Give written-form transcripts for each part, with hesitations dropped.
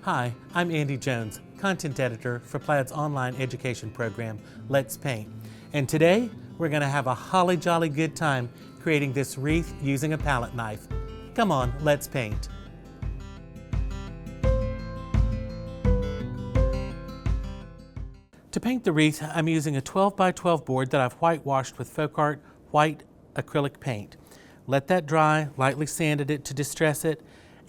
Hi, I'm Andy Jones, content editor for Plaid's online education program, Let's Paint. And today, we're going to have a holly jolly good time creating this wreath using a palette knife. Come on, let's paint. To paint the wreath, I'm using a 12 by 12 board that I've whitewashed with FolkArt white acrylic paint. Let that dry, lightly sanded it to distress it,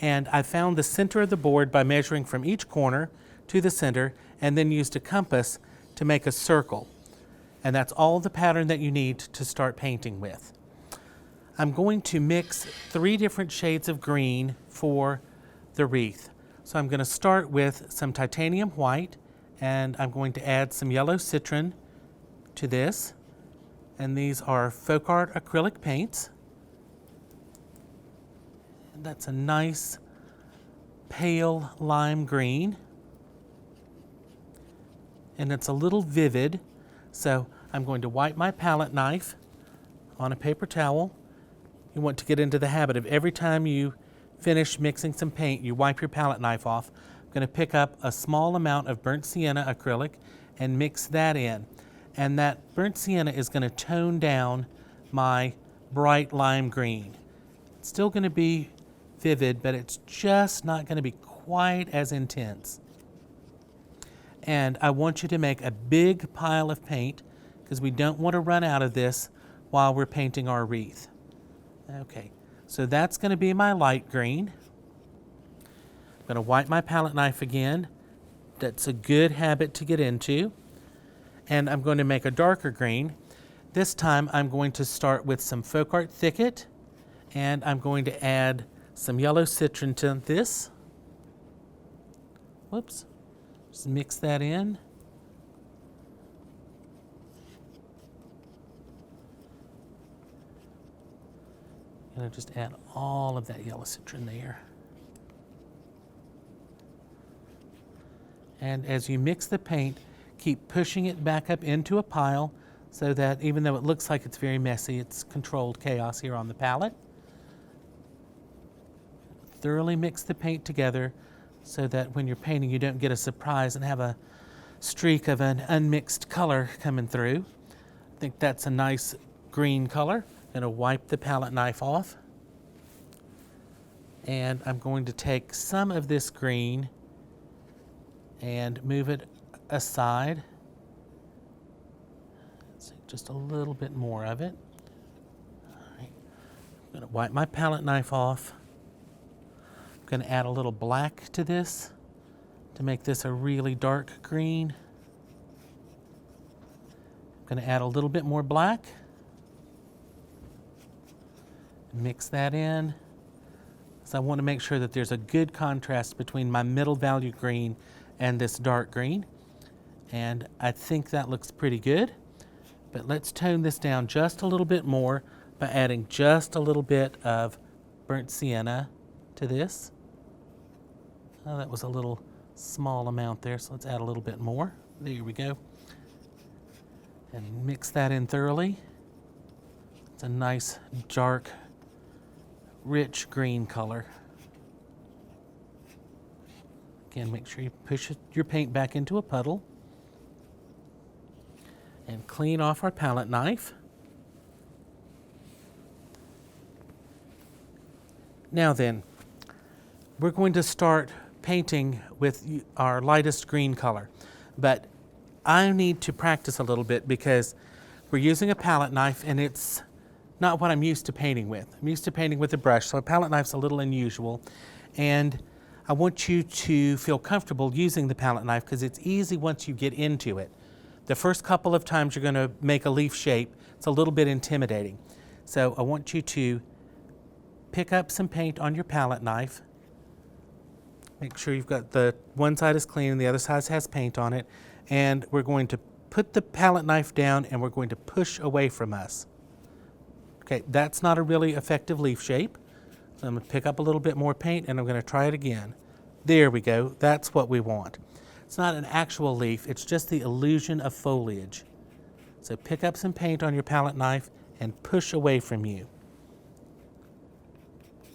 and I found the center of the board by measuring from each corner to the center and then used a compass to make a circle. And that's all the pattern that you need to start painting with. I'm going to mix 3 different shades of green for the wreath. So I'm going to start with some titanium white, and I'm going to add some yellow citron to this. And these are FolkArt acrylic paints. That's a nice pale lime green, and it's a little vivid, so I'm going to wipe my palette knife on a paper towel. You want to get into the habit of every time you finish mixing some paint, you wipe your palette knife off. I'm going to pick up a small amount of burnt sienna acrylic and mix that in, and that burnt sienna is going to tone down my bright lime green. It's still going to be vivid, but it's just not going to be quite as intense. And I want you to make a big pile of paint because we don't want to run out of this while we're painting our wreath. Okay, so that's going to be my light green. I'm going to wipe my palette knife again. That's a good habit to get into. And I'm going to make a darker green. This time I'm going to start with some FolkArt Thicket, and I'm going to add some yellow citron to this. Whoops. Just mix that in. And I'll just add all of that yellow citron there. And as you mix the paint, keep pushing it back up into a pile so that even though it looks like it's very messy, it's controlled chaos here on the palette. Thoroughly mix the paint together so that when you're painting you don't get a surprise and have a streak of an unmixed color coming through. I think that's a nice green color. I'm going to wipe the palette knife off, and I'm going to take some of this green and move it aside. Let's see, just a little bit more of it. All right. I'm going to wipe my palette knife off. I'm going to add a little black to this to make this a really dark green. I'm going to add a little bit more black. Mix that in. So I want to make sure that there's a good contrast between my middle value green and this dark green. And I think that looks pretty good. But let's tone this down just a little bit more by adding just a little bit of burnt sienna to this. Oh, that was a little small amount there, so let's add a little bit more. There we go. And mix that in thoroughly. It's a nice, dark, rich green color. Again, make sure you push your paint back into a puddle. And clean off our palette knife. Now then, we're going to start painting with our lightest green color, but I need to practice a little bit because we're using a palette knife and it's not what I'm used to painting with. I'm used to painting with a brush, so a palette knife's a little unusual, and I want you to feel comfortable using the palette knife because it's easy once you get into it. The first couple of times you're going to make a leaf shape, it's a little bit intimidating. So I want you to pick up some paint on your palette knife. Make sure you've got the one side is clean and the other side has paint on it. And we're going to put the palette knife down and we're going to push away from us. Okay, that's not a really effective leaf shape. So I'm going to pick up a little bit more paint and I'm going to try it again. There we go, that's what we want. It's not an actual leaf, it's just the illusion of foliage. So pick up some paint on your palette knife and push away from you.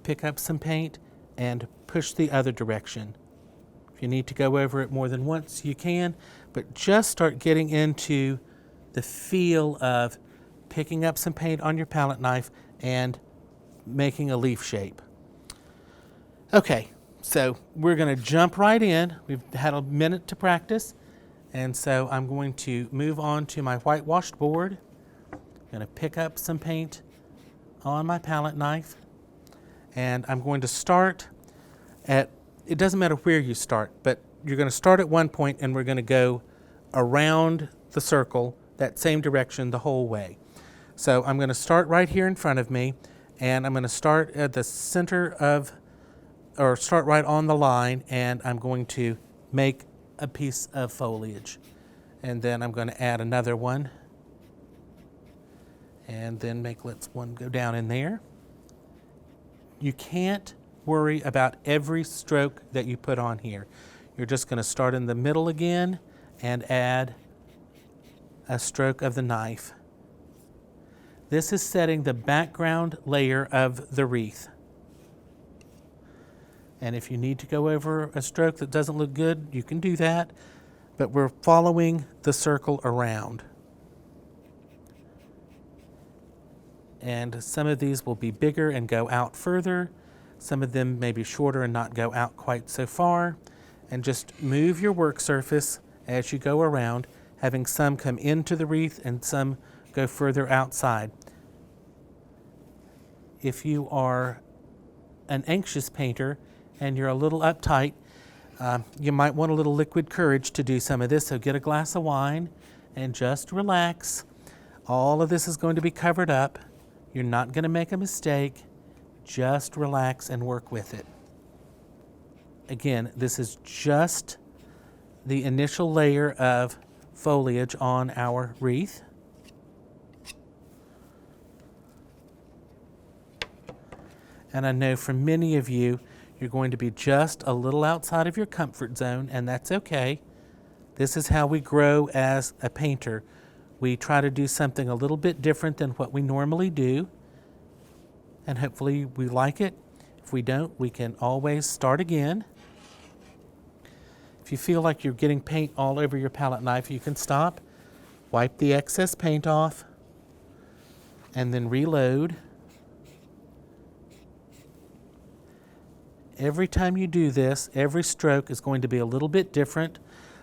Pick up some paint and push the other direction. If you need to go over it more than once, you can, but just start getting into the feel of picking up some paint on your palette knife and making a leaf shape. Okay, so we're going to jump right in. We've had a minute to practice, and so I'm going to move on to my whitewashed board. I'm going to pick up some paint on my palette knife, and I'm going to start at, it doesn't matter where you start, but you're going to start at one point and we're going to go around the circle that same direction the whole way. So I'm going to start right here in front of me, and I'm going to start at the center of, or start right on the line, and I'm going to make a piece of foliage. And then I'm going to add another one, and then make, let's one go down in there. You can't worry about every stroke that you put on here. You're just going to start in the middle again and add a stroke of the knife. This is setting the background layer of the wreath. And if you need to go over a stroke that doesn't look good, you can do that, but we're following the circle around. And some of these will be bigger and go out further. Some of them may be shorter and not go out quite so far. And just move your work surface as you go around, having some come into the wreath and some go further outside. If you are an anxious painter and you're a little uptight, you might want a little liquid courage to do some of this. So get a glass of wine and just relax. All of this is going to be covered up. You're not going to make a mistake. Just relax and work with it. Again, this is just the initial layer of foliage on our wreath. And I know for many of you, you're going to be just a little outside of your comfort zone, and that's okay. This is how we grow as a painter. We try to do something a little bit different than what we normally do, and hopefully we like it. If we don't, we can always start again. If you feel like you're getting paint all over your palette knife, you can stop, wipe the excess paint off, and then reload. Every time you do this, every stroke is going to be a little bit different.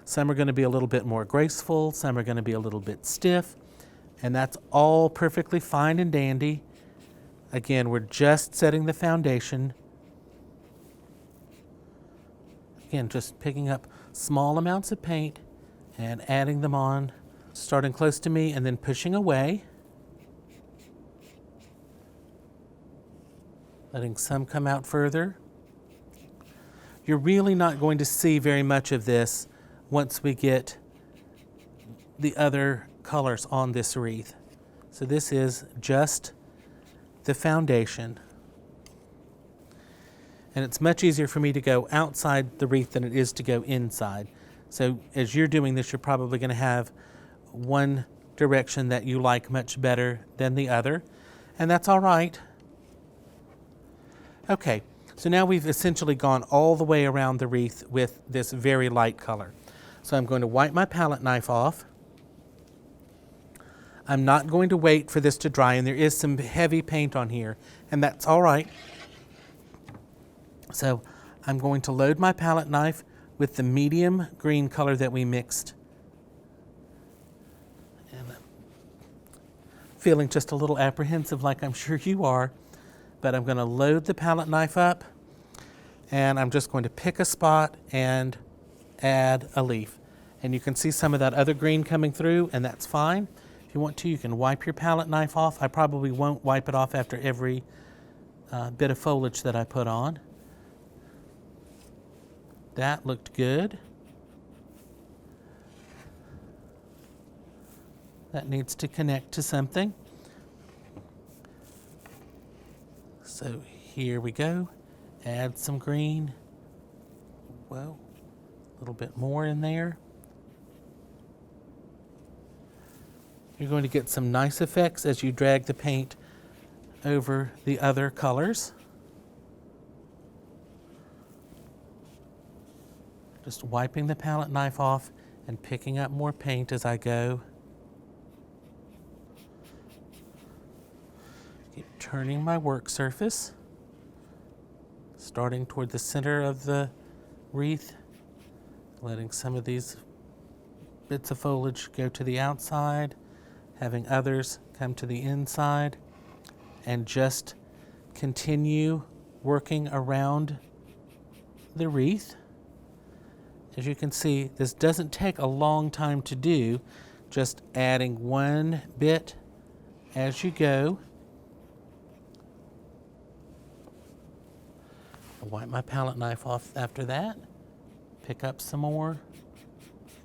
Some are going to be a little bit more graceful, some are going to be a little bit stiff, and that's all perfectly fine and dandy. Again, we're just setting the foundation. Again, just picking up small amounts of paint and adding them on, starting close to me and then pushing away. Letting some come out further. You're really not going to see very much of this once we get the other colors on this wreath. So this is just the foundation. And it's much easier for me to go outside the wreath than it is to go inside. So as you're doing this, you're probably going to have one direction that you like much better than the other, and that's all right. Okay. So now we've essentially gone all the way around the wreath with this very light color. So I'm going to wipe my palette knife off. I'm not going to wait for this to dry, and there is some heavy paint on here, and that's all right. So I'm going to load my palette knife with the medium green color that we mixed. And I'm feeling just a little apprehensive, like I'm sure you are. But I'm going to load the palette knife up, and I'm just going to pick a spot and add a leaf. And you can see some of that other green coming through, and that's fine. If you want to, you can wipe your palette knife off. I probably won't wipe it off after every bit of foliage that I put on. That looked good. That needs to connect to something. So here we go. Add some green. Whoa, a little bit more in there. You're going to get some nice effects as you drag the paint over the other colors. Just wiping the palette knife off and picking up more paint as I go. Keep turning my work surface, starting toward the center of the wreath, letting some of these bits of foliage go to the outside, having others come to the inside, and just continue working around the wreath. As you can see, this doesn't take a long time to do, just adding one bit as you go. I'll wipe my palette knife off after that, pick up some more,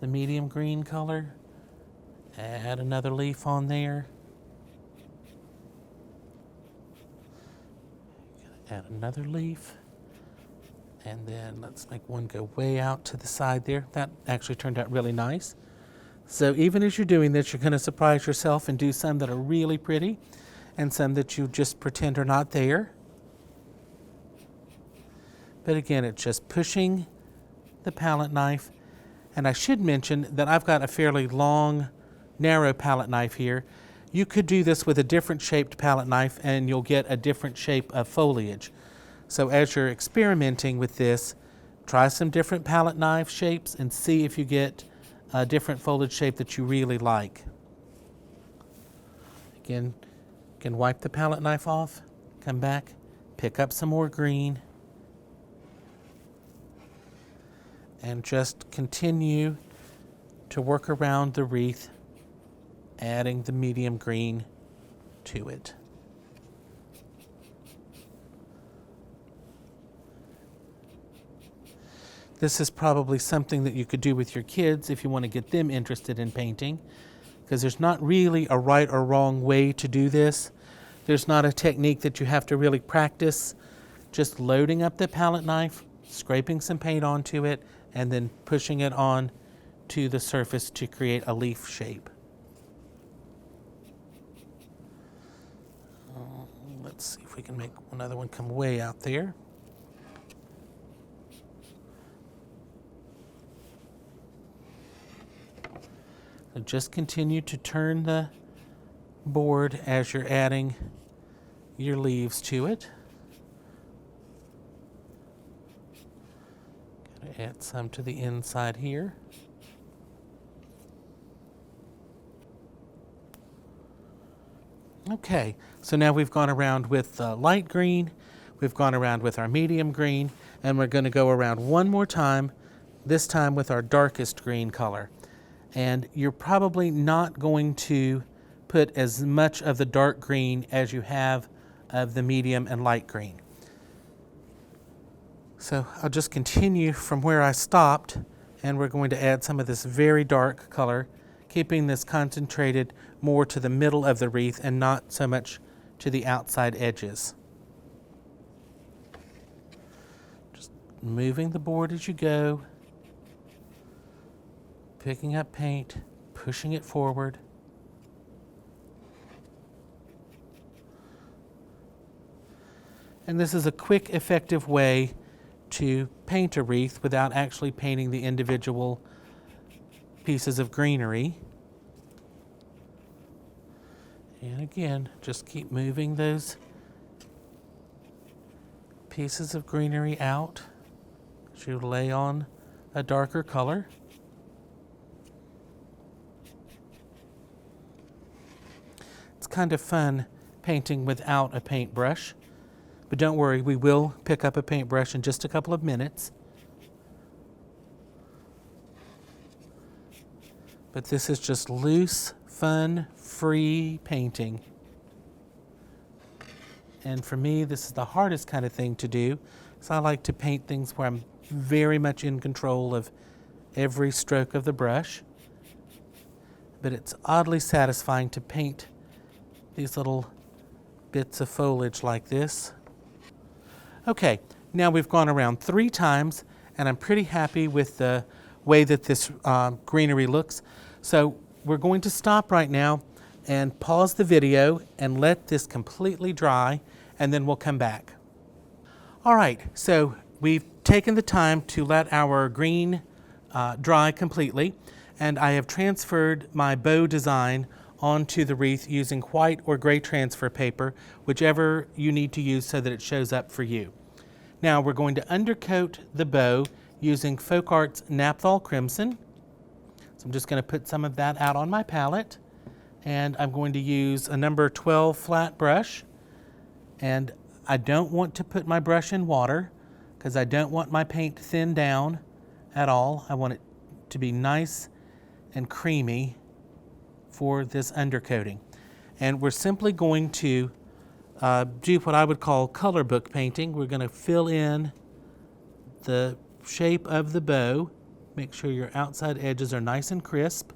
the medium green color, add another leaf on there, add another leaf, and then let's make one go way out to the side there. That actually turned out really nice. So even as you're doing this, you're going to surprise yourself and do some that are really pretty and some that you just pretend are not there. But again, it's just pushing the palette knife. And I should mention that I've got a fairly long, narrow palette knife here. You could do this with a different shaped palette knife and you'll get a different shape of foliage. So as you're experimenting with this, try some different palette knife shapes and see if you get a different foliage shape that you really like. Again, you can wipe the palette knife off, come back, pick up some more green, and just continue to work around the wreath, adding the medium green to it. This is probably something that you could do with your kids if you want to get them interested in painting, because there's not really a right or wrong way to do this. There's not a technique that you have to really practice. Just loading up the palette knife, scraping some paint onto it, and then pushing it on to the surface to create a leaf shape. Let's see if we can make another one come way out there. So just continue to turn the board as you're adding your leaves to it. Gotta add some to the inside here. Okay, so now we've gone around with light green, we've gone around with our medium green, and we're going to go around one more time, this time with our darkest green color. And you're probably not going to put as much of the dark green as you have of the medium and light green. So I'll just continue from where I stopped, and we're going to add some of this very dark color, keeping this concentrated more to the middle of the wreath and not so much to the outside edges. Just moving the board as you go, picking up paint, pushing it forward. And this is a quick, effective way to paint a wreath without actually painting the individual pieces of greenery. And again, just keep moving those pieces of greenery out as you lay on a darker color. It's kind of fun painting without a paintbrush, but don't worry, we will pick up a paintbrush in just a couple of minutes. But this is just loose, fun, free painting. And for me, this is the hardest kind of thing to do. So I like to paint things where I'm very much in control of every stroke of the brush. But it's oddly satisfying to paint these little bits of foliage like this. Okay, now we've gone around 3 times, and I'm pretty happy with the way that this greenery looks. So we're going to stop right now and pause the video and let this completely dry, and then we'll come back. All right, so we've taken the time to let our green dry completely, and I have transferred my bow design onto the wreath using white or gray transfer paper, whichever you need to use so that it shows up for you. Now we're going to undercoat the bow using FolkArt's Naphthol Crimson. So I'm just going to put some of that out on my palette, and I'm going to use a number 12 flat brush, and I don't want to put my brush in water because I don't want my paint thinned down at all. I want it to be nice and creamy for this undercoating. And we're simply going to do what I would call color book painting. We're going to fill in the shape of the bow. Make sure your outside edges are nice and crisp,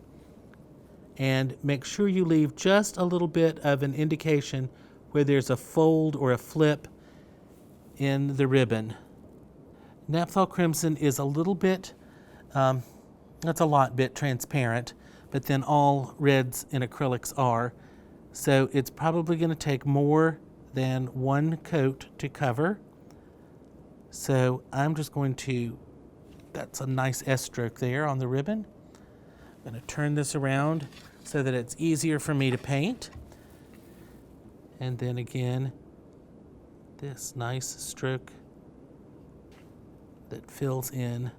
and make sure you leave just a little bit of an indication where there's a fold or a flip in the ribbon. Naphthol Crimson is a little bit, that's a lot bit transparent, but then all reds in acrylics are. So it's probably going to take more than one coat to cover. So I'm just going to, that's a nice S stroke there on the ribbon. I'm going to turn this around so that it's easier for me to paint. And then again, this nice stroke that fills in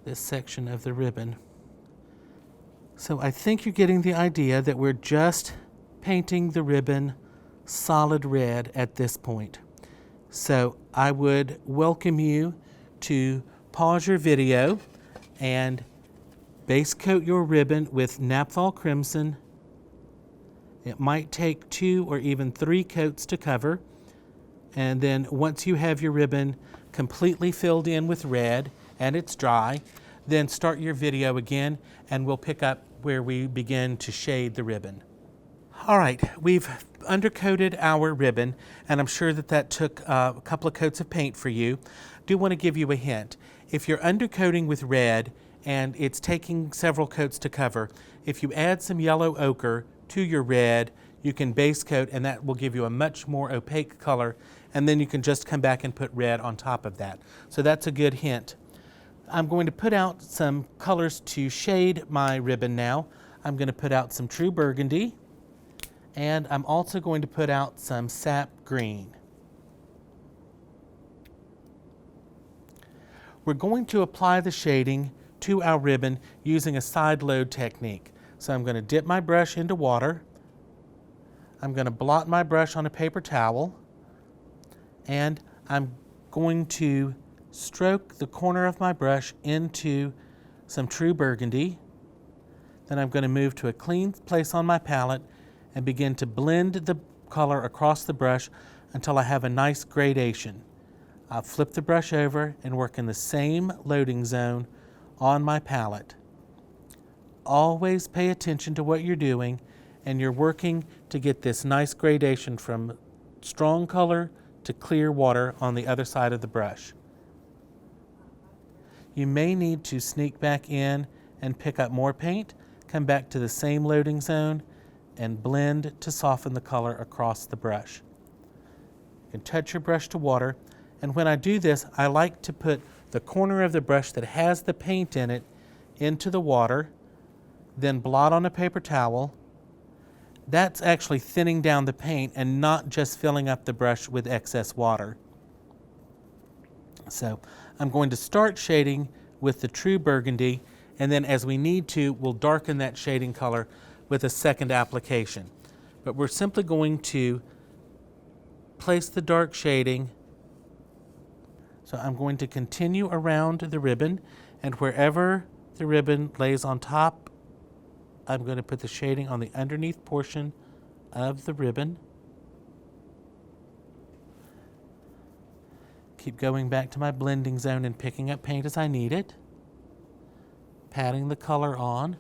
this section of the ribbon. So I think you're getting the idea that we're just painting the ribbon solid red at this point. So I would welcome you to pause your video and base coat your ribbon with Naphthol Crimson. It might take 2 or even 3 coats to cover. And then once you have your ribbon completely filled in with red and it's dry, then start your video again and we'll pick up where we begin to shade the ribbon. All right, we've undercoated our ribbon, and I'm sure that that took a couple of coats of paint for you. Do want to give you a hint. If you're undercoating with red and it's taking several coats to cover, if you add some yellow ochre to your red, you can base coat, and that will give you a much more opaque color, and then you can just come back and put red on top of that. So that's a good hint. I'm going to put out some colors to shade my ribbon now. I'm going to put out some True Burgundy, and I'm also going to put out some Sap Green. We're going to apply the shading to our ribbon using a side load technique. So I'm going to dip my brush into water. I'm going to blot my brush on a paper towel, and I'm going to stroke the corner of my brush into some True Burgundy. Then I'm going to move to a clean place on my palette and begin to blend the color across the brush until I have a nice gradation. I'll flip the brush over and work in the same loading zone on my palette. Always pay attention to what you're doing, and you're working to get this nice gradation from strong color to clear water on the other side of the brush. You may need to sneak back in and pick up more paint, come back to the same loading zone, and blend to soften the color across the brush. You can touch your brush to water, and when I do this, I like to put the corner of the brush that has the paint in it into the water, then blot on a paper towel. That's actually thinning down the paint and not just filling up the brush with excess water. So I'm going to start shading with the True Burgundy, and then as we need to, we'll darken that shading color with a second application. But we're simply going to place the dark shading. So I'm going to continue around the ribbon, and wherever the ribbon lays on top, I'm going to put the shading on the underneath portion of the ribbon. Keep going back to my blending zone and picking up paint as I need it. Patting the color on.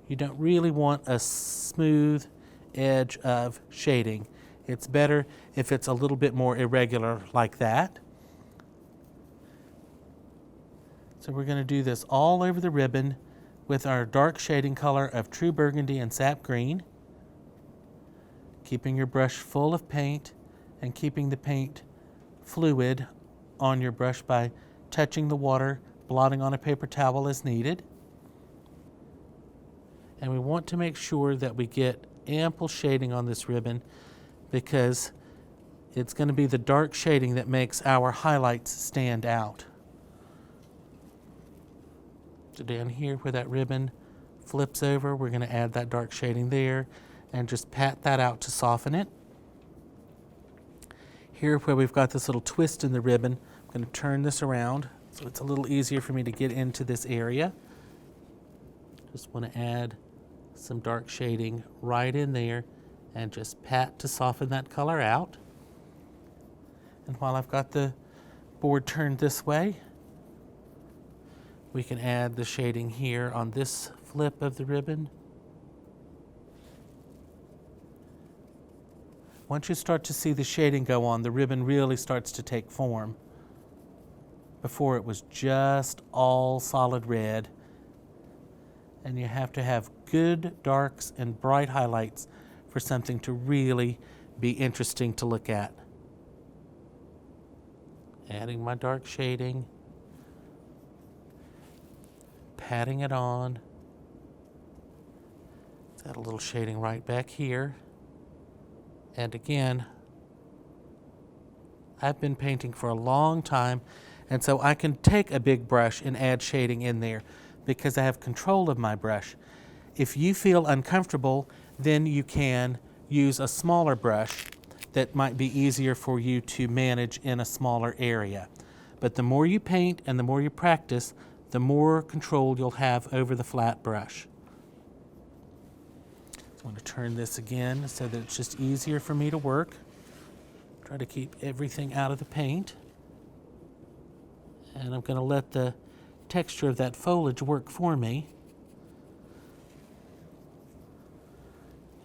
You don't really want a smooth edge of shading. It's better if it's a little bit more irregular like that. So we're going to do this all over the ribbon with our dark shading color of True Burgundy and Sap Green. Keeping your brush full of paint and keeping the paint fluid on your brush by touching the water, blotting on a paper towel as needed. And we want to make sure that we get ample shading on this ribbon because it's going to be the dark shading that makes our highlights stand out. So down here where that ribbon flips over, we're going to add that dark shading there and just pat that out to soften it. Here where we've got this little twist in the ribbon, I'm going to turn this around so it's a little easier for me to get into this area. Just want to add some dark shading right in there and just pat to soften that color out. And while I've got the board turned this way, we can add the shading here on this flip of the ribbon. Once you start to see the shading go on, the ribbon really starts to take form. Before it was just all solid red. And you have to have good darks and bright highlights for something to really be interesting to look at. Adding my dark shading, patting it on. Let's add a little shading right back here. And again, I've been painting for a long time, and so I can take a big brush and add shading in there because I have control of my brush. If you feel uncomfortable, then you can use a smaller brush that might be easier for you to manage in a smaller area. But the more you paint and the more you practice, the more control you'll have over the flat brush. So I'm going to turn this again so that it's just easier for me to work. Try to keep everything out of the paint. And I'm going to let the texture of that foliage work for me.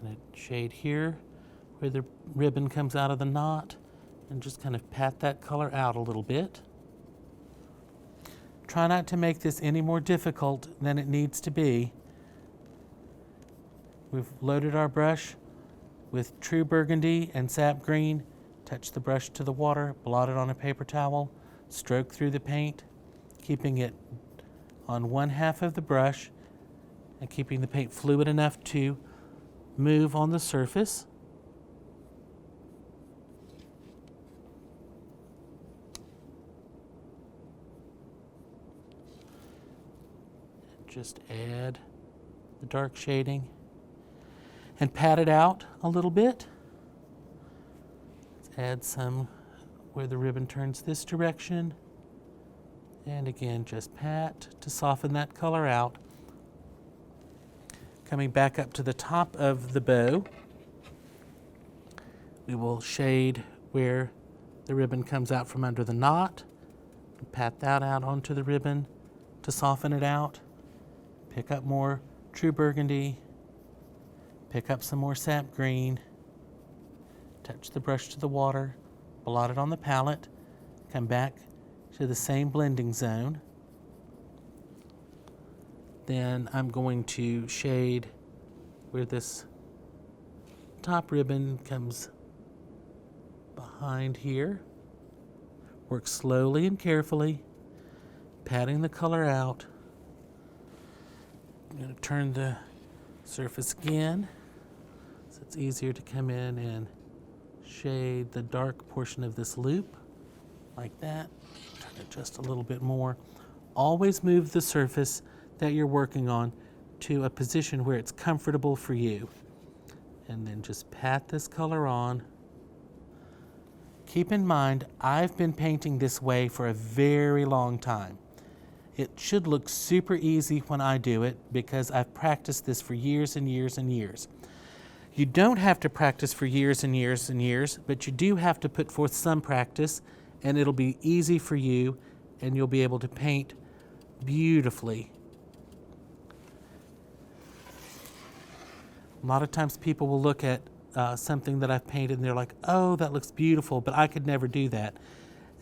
And a shade here where the ribbon comes out of the knot and just kind of pat that color out a little bit. Try not to make this any more difficult than it needs to be. We've loaded our brush with true burgundy and sap green. Touch the brush to the water, blot it on a paper towel, stroke through the paint, keeping it on one half of the brush and keeping the paint fluid enough to move on the surface. Just add the dark shading and pat it out a little bit. Let's add some where the ribbon turns this direction. And again, just pat to soften that color out. Coming back up to the top of the bow, we will shade where the ribbon comes out from under the knot. Pat that out onto the ribbon to soften it out. Pick up more true burgundy, pick up some more sap green, touch the brush to the water, blot it on the palette, come back to the same blending zone. Then I'm going to shade where this top ribbon comes behind here. Work slowly and carefully, patting the color out. I'm going to turn the surface again so it's easier to come in and shade the dark portion of this loop like that. Turn it just a little bit more. Always move the surface that you're working on to a position where it's comfortable for you. And then just pat this color on. Keep in mind, I've been painting this way for a very long time. It should look super easy when I do it because I've practiced this for years and years and years. You don't have to practice for years and years and years, but you do have to put forth some practice, and it'll be easy for you, and you'll be able to paint beautifully. A lot of times people will look at something that I've painted and they're like, oh, that looks beautiful, but I could never do that.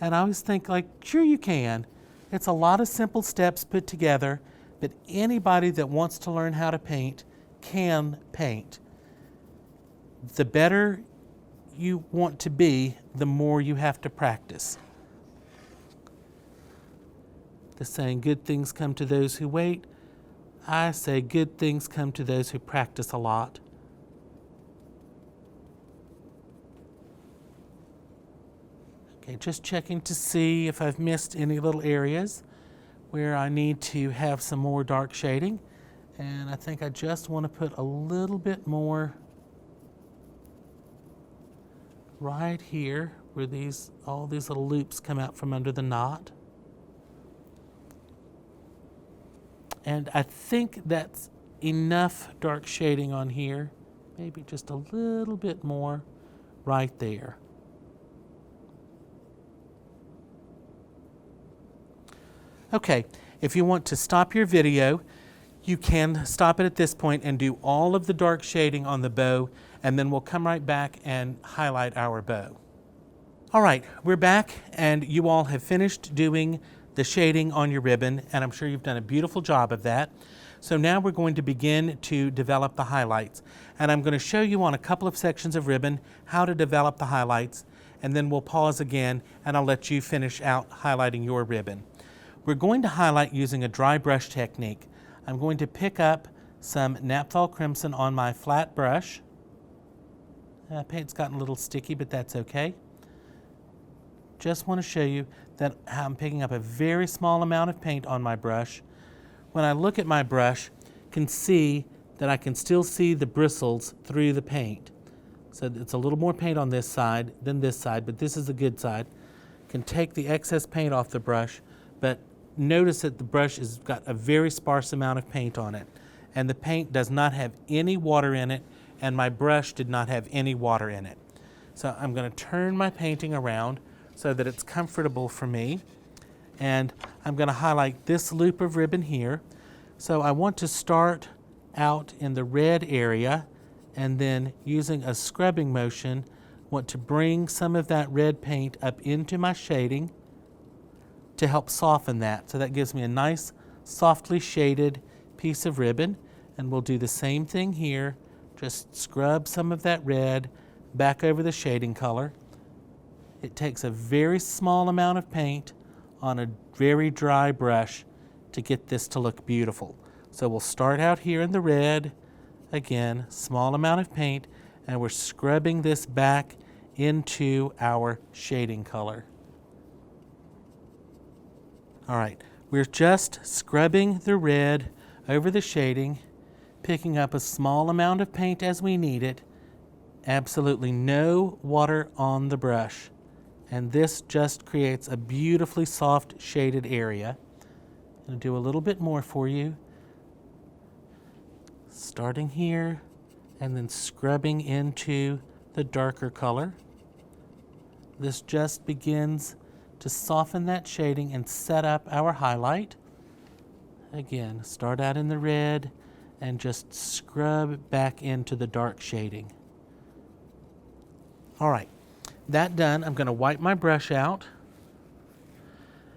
And I always think, like, sure you can. It's a lot of simple steps put together, but anybody that wants to learn how to paint can paint. The better you want to be, the more you have to practice. The saying, good things come to those who wait. I say good things come to those who practice a lot. Okay, just checking to see if I've missed any little areas where I need to have some more dark shading. And I think I just want to put a little bit more right here where all these little loops come out from under the knot. And I think that's enough dark shading on here. Maybe just a little bit more right there. Okay, if you want to stop your video, you can stop it at this point and do all of the dark shading on the bow, and then we'll come right back and highlight our bow. All right, we're back, and you all have finished doing the shading on your ribbon, and I'm sure you've done a beautiful job of that. So now we're going to begin to develop the highlights. And I'm going to show you on a couple of sections of ribbon how to develop the highlights, and then we'll pause again, and I'll let you finish out highlighting your ribbon. We're going to highlight using a dry brush technique. I'm going to pick up some Naphthol Crimson on my flat brush. Paint's gotten a little sticky, but that's okay. Just want to show you that I'm picking up a very small amount of paint on my brush. When I look at my brush, can see that I can still see the bristles through the paint. So it's a little more paint on this side than this side, but this is the good side. Can take the excess paint off the brush, but notice that the brush has got a very sparse amount of paint on it, and the paint does not have any water in it, and my brush did not have any water in it. So I'm going to turn my painting around so that it's comfortable for me, and I'm going to highlight this loop of ribbon here. So I want to start out in the red area, and then using a scrubbing motion, want to bring some of that red paint up into my shading to help soften that. So that gives me a nice softly shaded piece of ribbon, and we'll do the same thing here. Just scrub some of that red back over the shading color. It takes a very small amount of paint on a very dry brush to get this to look beautiful. So we'll start out here in the red, again, small amount of paint, and we're scrubbing this back into our shading color. All right, we're just scrubbing the red over the shading, picking up a small amount of paint as we need it, absolutely no water on the brush. And this just creates a beautifully soft shaded area. I'm going to do a little bit more for you. Starting here and then scrubbing into the darker color. This just begins to soften that shading and set up our highlight. Again, start out in the red and just scrub back into the dark shading. All right, that done, I'm going to wipe my brush out.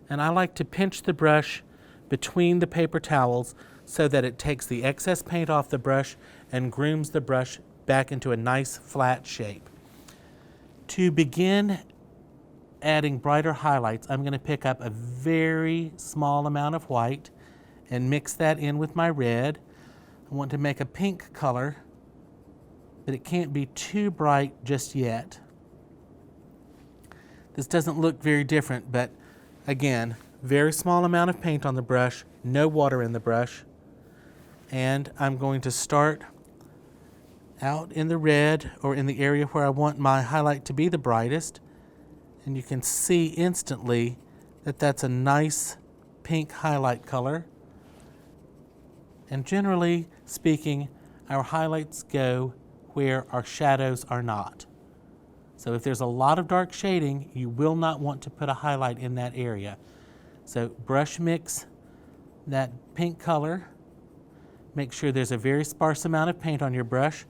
And I like to pinch the brush between the paper towels so that it takes the excess paint off the brush and grooms the brush back into a nice flat shape. To begin adding brighter highlights, I'm going to pick up a very small amount of white and mix that in with my red. I want to make a pink color, but it can't be too bright just yet. This doesn't look very different, but again, very small amount of paint on the brush, no water in the brush. And I'm going to start out in the red or in the area where I want my highlight to be the brightest. And you can see instantly that that's a nice pink highlight color. And generally speaking, our highlights go where our shadows are not. So if there's a lot of dark shading, you will not want to put a highlight in that area. So brush mix that pink color, make sure there's a very sparse amount of paint on your brush,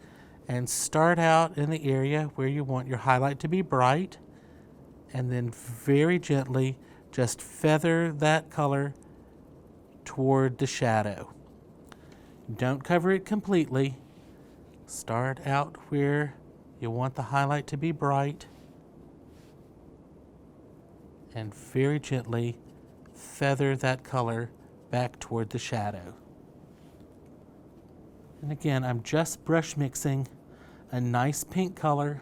and start out in the area where you want your highlight to be bright, and then very gently just feather that color toward the shadow. Don't cover it completely. Start out where you want the highlight to be bright, and very gently feather that color back toward the shadow. And again, I'm just brush mixing a nice pink color,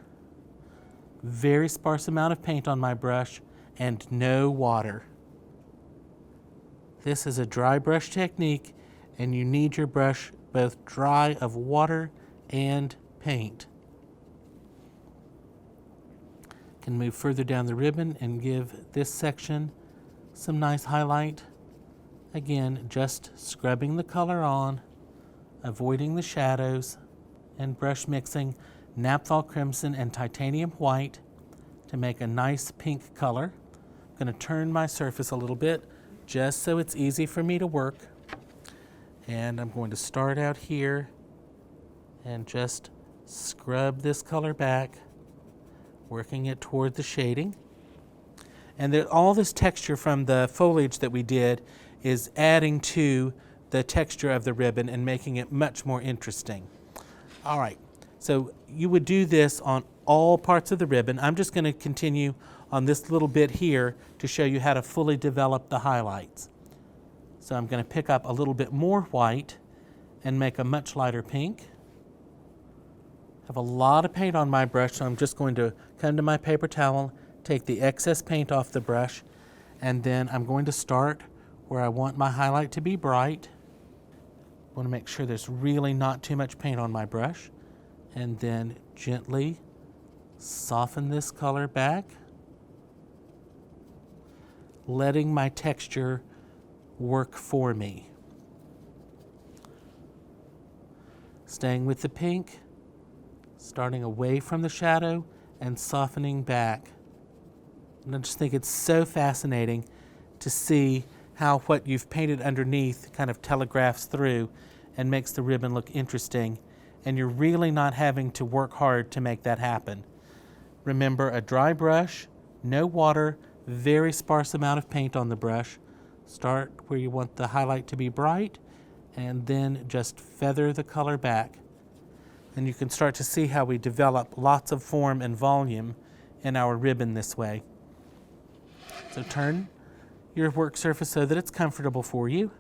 very sparse amount of paint on my brush, and no water. This is a dry brush technique, and you need your brush both dry of water and paint. Can move further down the ribbon and give this section some nice highlight. Again, just scrubbing the color on, avoiding the shadows, and brush mixing Naphthol Crimson and Titanium White to make a nice pink color. I'm going to turn my surface a little bit just so it's easy for me to work. And I'm going to start out here and just scrub this color back, working it toward the shading. And all this texture from the foliage that we did is adding to the texture of the ribbon and making it much more interesting. All right, so you would do this on all parts of the ribbon. I'm just going to continue on this little bit here to show you how to fully develop the highlights. So I'm going to pick up a little bit more white and make a much lighter pink. I have a lot of paint on my brush, so I'm just going to come to my paper towel, take the excess paint off the brush, and then I'm going to start where I want my highlight to be bright. I want to make sure there's really not too much paint on my brush, and then gently soften this color back, letting my texture work for me. Staying with the pink, starting away from the shadow and softening back. And I just think it's so fascinating to see how what you've painted underneath kind of telegraphs through and makes the ribbon look interesting, and you're really not having to work hard to make that happen. Remember, a dry brush, no water, very sparse amount of paint on the brush. Start where you want the highlight to be bright, and then just feather the color back. And you can start to see how we develop lots of form and volume in our ribbon this way. So turn your work surface so that it's comfortable for you,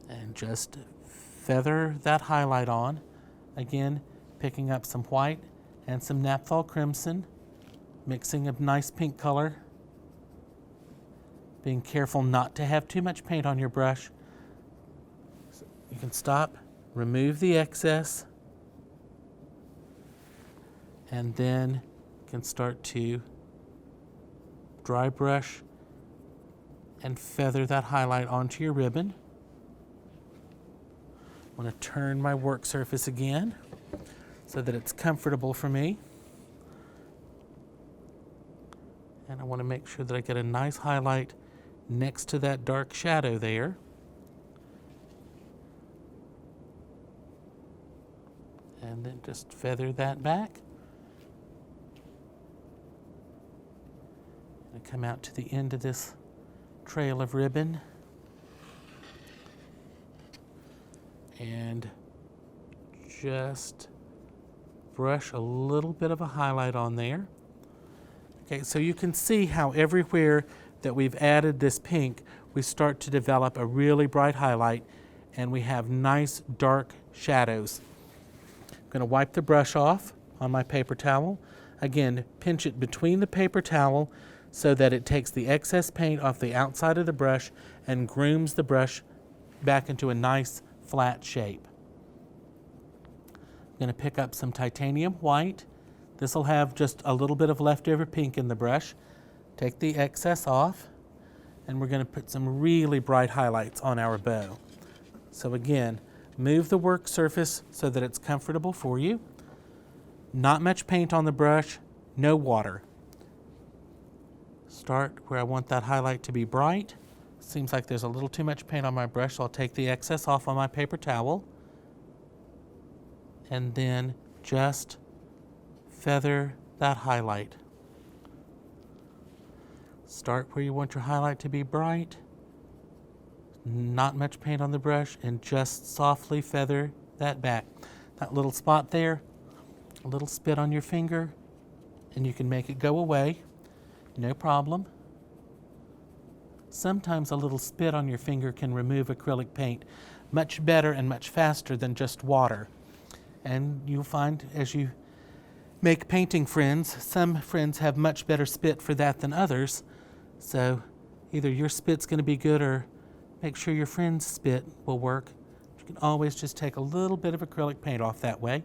and just feather that highlight on. Again, picking up some white and some Naphthol Crimson, mixing a nice pink color, being careful not to have too much paint on your brush. So you can stop, remove the excess, and then you can start to dry brush and feather that highlight onto your ribbon. I want to turn my work surface again so that it's comfortable for me. And I want to make sure that I get a nice highlight next to that dark shadow there. And then just feather that back. And come out to the end of this trail of ribbon. And just brush a little bit of a highlight on there. Okay, so you can see how everywhere that we've added this pink, we start to develop a really bright highlight, and we have nice dark shadows. I'm going to wipe the brush off on my paper towel. Again, pinch it between the paper towel so that it takes the excess paint off the outside of the brush and grooms the brush back into a nice flat shape. I'm going to pick up some titanium white. This will have just a little bit of leftover pink in the brush. Take the excess off, and we're going to put some really bright highlights on our bow. So again, move the work surface so that it's comfortable for you. Not much paint on the brush, no water. Start where I want that highlight to be bright. Seems like there's a little too much paint on my brush, so I'll take the excess off on my paper towel. And then just feather that highlight. Start where you want your highlight to be bright. Not much paint on the brush, and just softly feather that back. That little spot there, a little spit on your finger, and you can make it go away. No problem. sometimes a little spit on your finger can remove acrylic paint much better and much faster than just water. And you'll find as you make painting friends, some friends have much better spit for that than others. So either your spit's going to be good or make sure your friend's spit will work. You can always just take a little bit of acrylic paint off that way.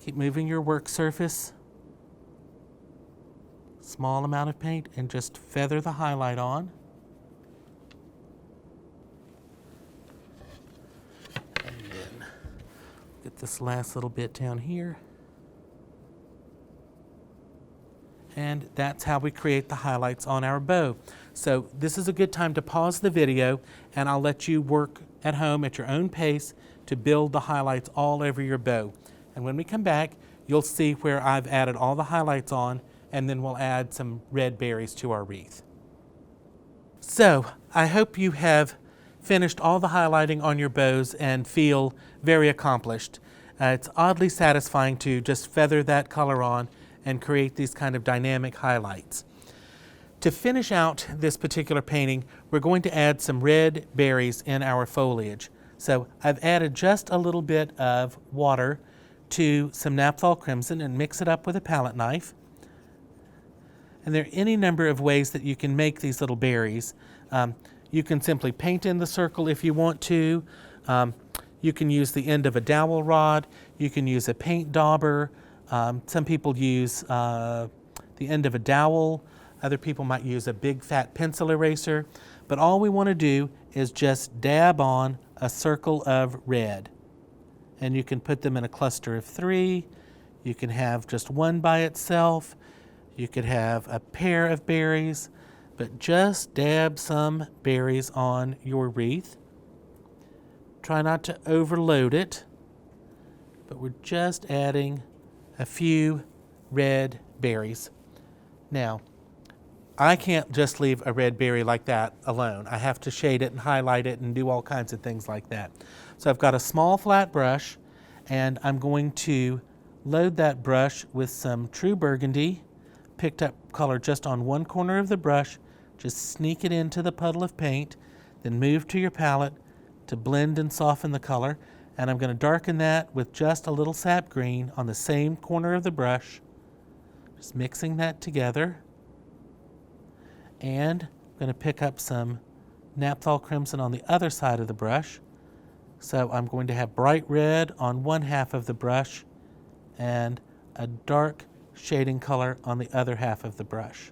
Keep moving your work surface. Small amount of paint and just feather the highlight on. And then get this last little bit down here. And that's how we create the highlights on our bow. So this is a good time to pause the video, and I'll let you work at home at your own pace to build the highlights all over your bow. And when we come back, you'll see where I've added all the highlights on, and then we'll add some red berries to our wreath. So I hope you have finished all the highlighting on your bows and feel very accomplished. It's oddly satisfying to just feather that color on and create these kind of dynamic highlights. To finish out this particular painting, we're going to add some red berries in our foliage. So I've added just a little bit of water to some naphthol crimson and mix it up with a palette knife. And there are any number of ways that you can make these little berries. You can simply paint in the circle if you want to. You can use the end of a dowel rod. You can use a paint dauber. Some people use the end of a dowel. Other people might use a big fat pencil eraser. But all we want to do is just dab on a circle of red. And you can put them in a cluster of 3. You can have just one by itself. You could have a pair of berries, but just dab some berries on your wreath. Try not to overload it, but we're just adding a few red berries. Now, I can't just leave a red berry like that alone. I have to shade it and highlight it and do all kinds of things like that. So I've got a small flat brush, and I'm going to load that brush with some True Burgundy, picked up color just on one corner of the brush. Just sneak it into the puddle of paint, then move to your palette to blend and soften the color. And I'm going to darken that with just a little sap green on the same corner of the brush. Just mixing that together. And I'm going to pick up some naphthol crimson on the other side of the brush. So I'm going to have bright red on one half of the brush and a dark shading color on the other half of the brush.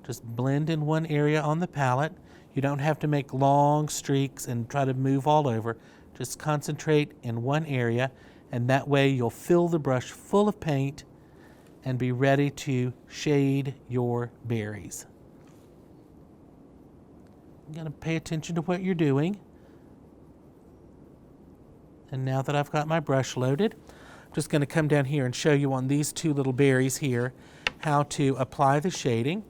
Just blend in one area on the palette. You don't have to make long streaks and try to move all over. Just concentrate in one area, and that way you'll fill the brush full of paint and be ready to shade your berries. You're going to pay attention to what you're doing. And now that I've got my brush loaded, I'm just going to come down here and show you on these 2 little berries here how to apply the shading.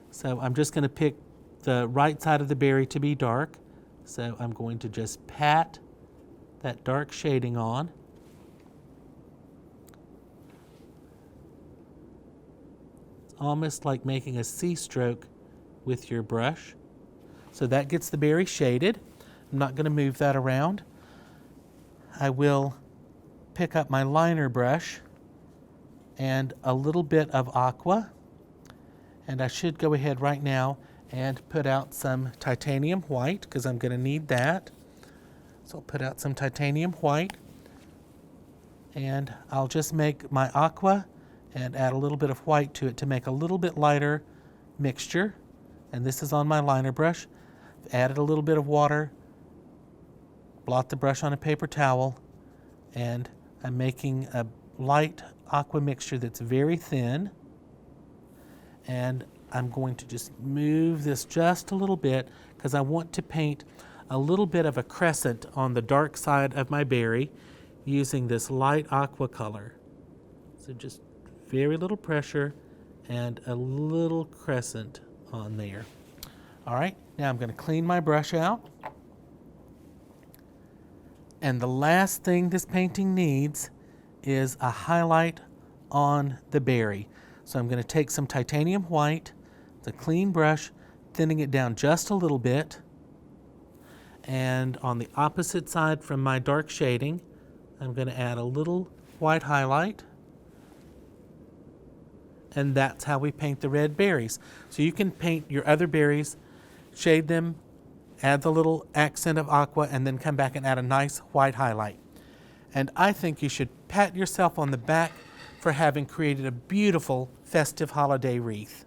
So I'm just going to pick the right side of the berry to be dark. So I'm going to just pat that dark shading on. It's almost like making a C-stroke with your brush. So that gets the berry shaded. I'm not going to move that around. I will pick up my liner brush and a little bit of aqua, and I should go ahead right now and put out some titanium white because I'm going to need that. So I'll put out some titanium white, and I'll just make my aqua and add a little bit of white to it to make a little bit lighter mixture. And this is on my liner brush. I've added a little bit of water, blot the brush on a paper towel, and I'm making a light aqua mixture that's very thin. And I'm going to just move this just a little bit because I want to paint a little bit of a crescent on the dark side of my berry using this light aqua color. So just very little pressure and a little crescent on there. All right, now I'm going to clean my brush out. And the last thing this painting needs is a highlight on the berry. So I'm going to take some titanium white, the clean brush, thinning it down just a little bit. And on the opposite side from my dark shading, I'm going to add a little white highlight. And that's how we paint the red berries. So you can paint your other berries, shade them, add the little accent of aqua, and then come back and add a nice white highlight. And I think you should pat yourself on the back for having created a beautiful festive holiday wreath.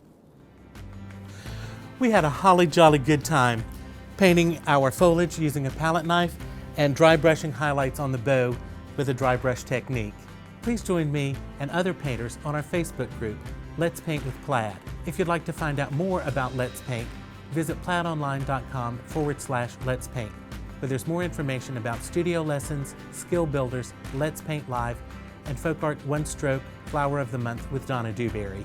We had a holly jolly good time painting our foliage using a palette knife and dry brushing highlights on the bow with a dry brush technique. Please join me and other painters on our Facebook group, Let's Paint with Plaid. If you'd like to find out more about Let's Paint, visit plaidonline.com/Let's Paint, where there's more information about studio lessons, skill builders, Let's Paint Live, and FolkArt One Stroke Flower of the Month with Donna Dewberry.